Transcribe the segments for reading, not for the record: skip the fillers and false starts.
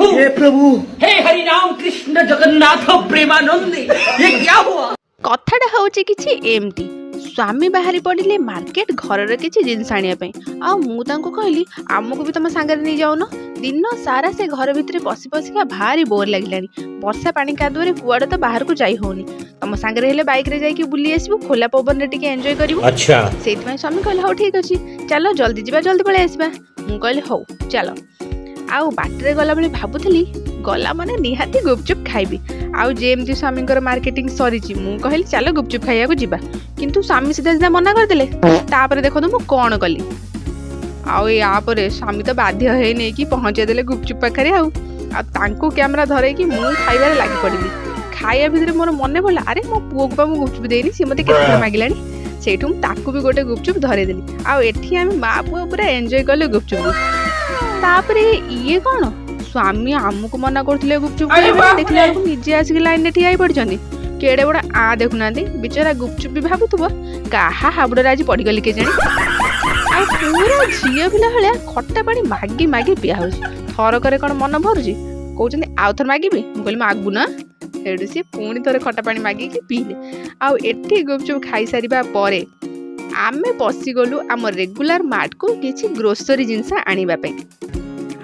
हे प्रभु, हे हरि राम कृष्ण जगन्नाथ प्रेमानंदी, ये क्या हुआ? कथाटा होची किछि एमती स्वामी बाहरी पड़िले मार्केट घर किछि जिनस आनिया पई आ मु तांको कहली आमको भी तुम सांगे नहीं जाओ न। दिन सारा से घर भितर पशि पशिका भारी बोर लागिलानी। वर्षा पानी कादुरे कुआडे तो बाहर को जाई होनी। तुम सांगे हेले बाइक रे जाई बुली आसबु, खोला पवन रे टिके एन्जॉय करिवु। अच्छा सेति स्वामी कहले हो ठीक अछि, चलो जल्दी जीवा, जल्दी पळे आसबा। मु कहले हो चलो। आउ बाटरे गला बेले भाबुथली गला माने निहाती गुपचुप खाइबी। आउ जेमती स्वामींकर मार्केटिंग सरीची मु कहली चलो गुपचुप खाइया को जीवा, किंतु स्वामी सीधा सीधा मना करदेले। तापर देखो तो मु कोन कली। आउ या परे स्वामी तो बाध्य हे नै कि पहुंचे देले गुपचुप पाखरे। आउ तांको कैमरा धरे कि मु खाइबारे लागि पड़िली। खाइया भितरे मोर मने पड़ला अरे मो पुओ को मु गुपचुप देनी, से मते केते मागिलानी। सेठु ताकू भी गोटे गुपचुप धरे देली। आउ एठी हम मा पुओ पूरा एन्जॉय करले गुपचुप। तापरे ये कौन स्वामी आमको मना करथिले गुपचुप खाइबा, देखला को निजे आसी लाइन रे ठियाई पड़छंदी। केडे बडा आ देखुनांदी बिचारा गुपचुप भी भाबुथबो काहा हाबुडा आज पड़ी गली के जानी। आ पूरा झियो पिला हलिया खट्टा पानी मागी मागी पिया होछि। थर करे कोन मन भरुछि कहउछंदी आउ थर मागीबी, मु कहली मागबु ना। हेडु से पुणी थरे खट्टा पानी मागी के पीले। आ एठी गुपचुप खाई सारिबा परे आमे पसी गलु आम रेगुलर मार्ट को किछि ग्रोसरी जिंस आनिबा पे।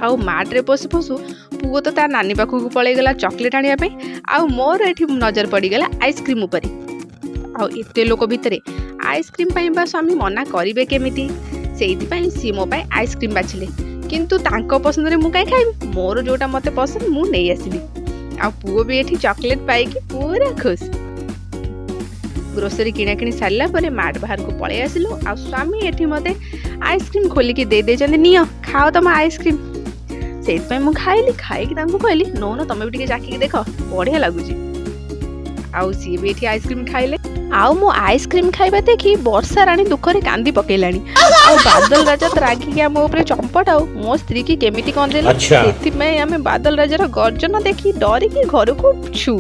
आउ मार्ट रे पसु पसु पुओ तो तार नानी पाखु को पळै गला चॉकलेट आनिया पे। आउ मोर एठी नजर पड़ी गला आइसक्रीम ऊपर। आउ एते लोक भितरे आइसक्रीम पई बा स्वामी मना करिवे केमिति, सेइति पई सी मो पई आइसक्रीम बाछिले। किंतु तांको पसंद रे मु काई खाइबी, मोर जोटा मते पसंद मु नै आसीबी। आउ पुओ भी एठी चॉकलेट पाई कि पूरा खुश। ग्रोसरी किना किनी सारला परे मार्ट बाहर को पळे आसिलु। आ स्वामी एठी मते आइसक्रीम खोली के दे दे चंदी, नियो खाओ तम आइसक्रीम। सेत पे मु खाइली, खाई कि तांको कहली नो नो तमे भी टिके जाकी के देखो बढ़िया लागुची। आउ सी भी एठी आइसक्रीम खाइले। आउ मो आइसक्रीम खाइबा देखि वर्षा रानी दुख रे कांदी पकेलानी। आउ बादल राजा त रागी के मो ऊपर चंपट आउ मो स्त्री की केमिति कोन देले। सेति में हमें बादल राजा रो गर्जन देखि डरी के घर को छु।